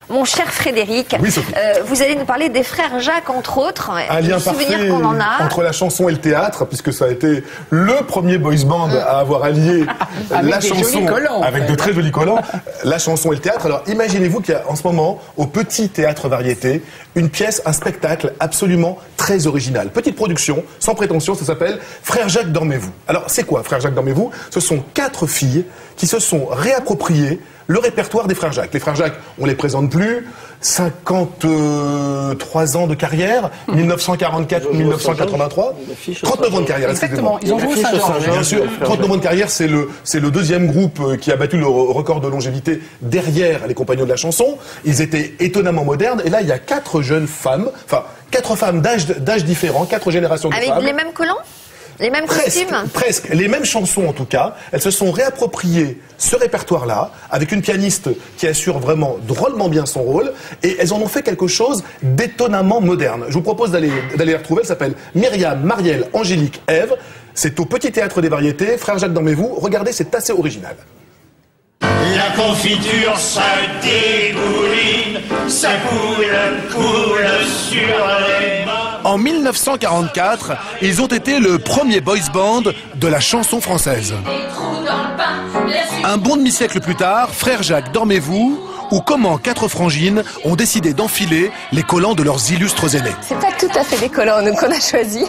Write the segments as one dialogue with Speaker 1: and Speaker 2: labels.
Speaker 1: Mon cher Frédéric,
Speaker 2: oui,
Speaker 1: vous allez nous parler des frères Jacques, entre autres.
Speaker 2: Un lien parfait
Speaker 1: qu'on en a
Speaker 2: entre la chanson et le théâtre, puisque ça a été le premier boys band à avoir allié la chanson avec de très jolis collants, la chanson et le théâtre. Alors imaginez-vous qu'il y a en ce moment, au Petit Théâtre Variété, une pièce, un spectacle absolument très original. Petite production, sans prétention, ça s'appelle Frères Jacques, dormez-vous. Alors c'est quoi Frères Jacques, dormez-vous? Ce sont 4 filles qui se sont réappropriées le répertoire des frères Jacques. Les frères Jacques, on les présente plus. 53 ans de carrière, 1944-1983. 39 ans de carrière,
Speaker 3: exactement. Ils ont joué Saint-Georges.
Speaker 2: Bien sûr, 39 ans de carrière, c'est le deuxième groupe qui a battu le record de longévité derrière les Compagnons de la Chanson. Ils étaient étonnamment modernes. Et là, il y a 4 jeunes femmes, enfin 4 femmes d'âge différents, 4 générations de femmes.
Speaker 1: Avec les mêmes collants? Les mêmes costumes?
Speaker 2: Presque. Les mêmes chansons, en tout cas. Elles se sont réappropriées ce répertoire-là, avec une pianiste qui assure vraiment drôlement bien son rôle, et elles en ont fait quelque chose d'étonnamment moderne. Je vous propose d'aller les retrouver. Elle s'appelle Myriam, Marielle, Angélique, Ève. C'est au Petit Théâtre des Variétés. Frères Jacques, dormez-vous. Regardez, c'est assez original.
Speaker 4: La confiture, ça dégouline, ça coule sur les mains.
Speaker 5: En 1944, ils ont été le premier boys band de la chanson française. Un bon demi-siècle plus tard, Frères Jacques, dormez-vous, ou comment 4 frangines ont décidé d'enfiler les collants de leurs illustres aînés.
Speaker 6: C'est pas tout à fait les collants qu'on a choisis.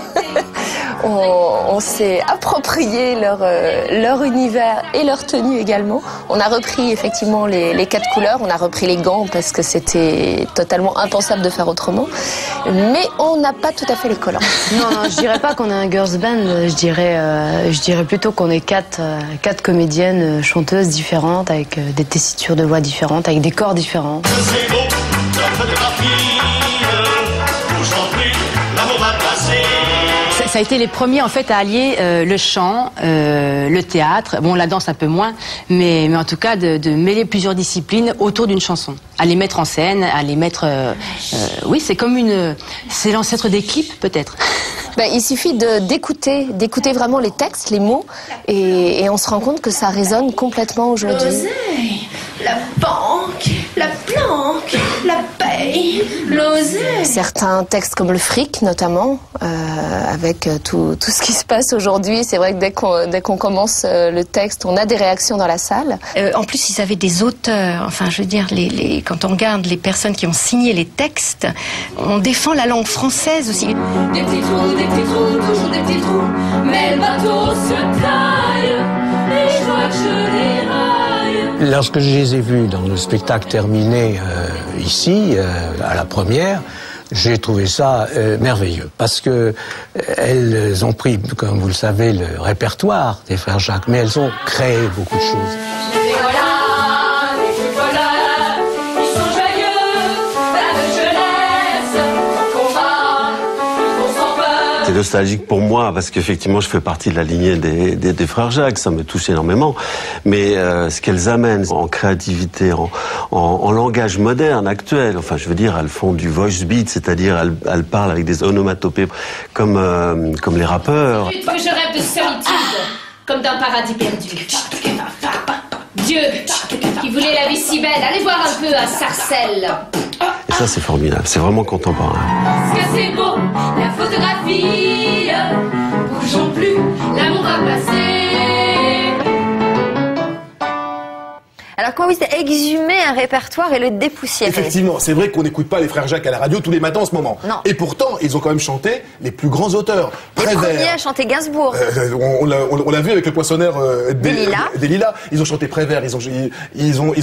Speaker 6: On s'est approprié leur univers et leur tenue également. On a repris effectivement les 4 couleurs, on a repris les gants parce que c'était totalement impensable de faire autrement. Mais on n'a pas tout à fait les collants.
Speaker 7: Non, je dirais pas qu'on est un girls band, je dirais plutôt qu'on est 4 comédiennes chanteuses différentes, avec des tessitures de voix différentes, avec des corps différents.
Speaker 4: C'est beau, la photographie, aujourd'hui, l'amour va passer.
Speaker 7: Ça a été les premiers en fait à allier le chant, le théâtre, bon la danse un peu moins, mais en tout cas de mêler plusieurs disciplines autour d'une chanson, à les mettre en scène, à les mettre, oui c'est comme c'est l'ancêtre des clips peut-être.
Speaker 6: Ben, il suffit d'écouter vraiment les textes, les mots, et on se rend compte que ça résonne complètement aujourd'hui.
Speaker 8: L'oseille, la banque, la planque, la paye, l'oseille.
Speaker 6: Certains textes comme le fric notamment, avec tout ce qui se passe aujourd'hui, c'est vrai que dès qu'on commence le texte, on a des réactions dans la salle.
Speaker 9: En plus, ils avaient des auteurs, enfin je veux dire, quand on regarde les personnes qui ont signé les textes, on défend la langue française aussi.
Speaker 8: Des petits trous, toujours des petits trous, mais le bateau se taille, et je vois que je déraille.
Speaker 10: Lorsque je les ai vus dans le spectacle terminé ici, à la première, j'ai trouvé ça merveilleux, parce que elles ont pris, comme vous le savez, le répertoire des frères Jacques, mais elles ont créé beaucoup de choses.
Speaker 11: C'est nostalgique pour moi parce qu'effectivement je fais partie de la lignée des frères Jacques, ça me touche énormément. Mais ce qu'elles amènent en créativité, en langage moderne, actuel, enfin je veux dire, elles font du voice beat, c'est-à-dire elles parlent avec des onomatopées comme les rappeurs.
Speaker 8: Que je rêve de solitude, comme d'un paradis perdu. Dieu, qui voulait la vie si belle, allez voir un peu à Sarcelles.
Speaker 11: Et ça c'est formidable, c'est vraiment contemporain.
Speaker 8: Parce que c'est beau, la photographie, bougeons plus, l'amour va passer.
Speaker 1: Alors comment vous exhumer un répertoire et le dépoussiérer?
Speaker 2: Effectivement, c'est vrai qu'on n'écoute pas les frères Jacques à la radio tous les matins en ce moment.
Speaker 1: Non.
Speaker 2: Et pourtant, ils ont quand même chanté les plus grands auteurs.
Speaker 1: Les premiers à chanter Gainsbourg.
Speaker 2: On l'a vu avec le poinçonneur des Lilas. Ils ont chanté Prévert, ils ont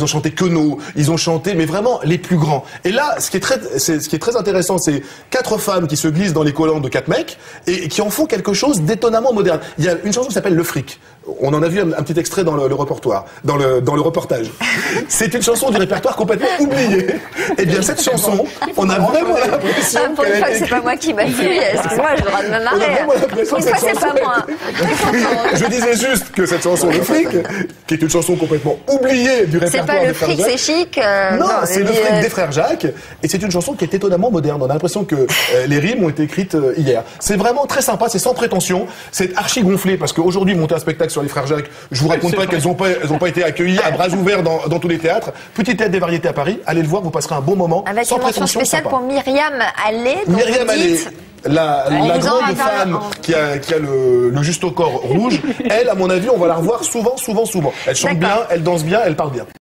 Speaker 2: chanté Queneau, ils ont chanté, mais vraiment les plus grands. Et là, ce qui est très intéressant, c'est 4 femmes qui se glissent dans les collants de 4 mecs et qui en font quelque chose d'étonnamment moderne. Il y a une chanson qui s'appelle Le Fric. On en a vu un petit extrait dans le reportage. C'est une chanson du répertoire complètement oubliée. Et bien cette chanson, on a vraiment l'impression
Speaker 1: pour une fois que c'est pas moi qui m'a fait, excuse-moi, j'ai le droit de me marrer. Pour une fois c'est pas moi.
Speaker 2: Je disais juste que cette chanson Le Fric, qui est une chanson complètement oubliée du répertoire des frères Jacques.
Speaker 1: C'est pas Le Fric, c'est chic.
Speaker 2: Non, c'est Le Fric des frères Jacques. Et c'est une chanson qui est étonnamment moderne. On a l'impression que les rimes ont été écrites hier. C'est vraiment très sympa, c'est sans prétention. C'est archi gonflé parce qu'aujourd'hui monter un spectacle sur les frères Jacques, je vous raconte pas qu'elles ont pas été accueillies à bras ouverts ouvert dans tous les théâtres. Petit théâtre des variétés à Paris, allez le voir, vous passerez un bon moment.
Speaker 1: Avec
Speaker 2: sans
Speaker 1: une mention
Speaker 2: prétention,
Speaker 1: spéciale
Speaker 2: sympa.
Speaker 1: pour Myriam Allais.
Speaker 2: Myriam Allais, la grande femme qui a le juste au corps rouge, elle, à mon avis, on va la revoir souvent. Elle chante bien, elle danse bien, elle parle bien.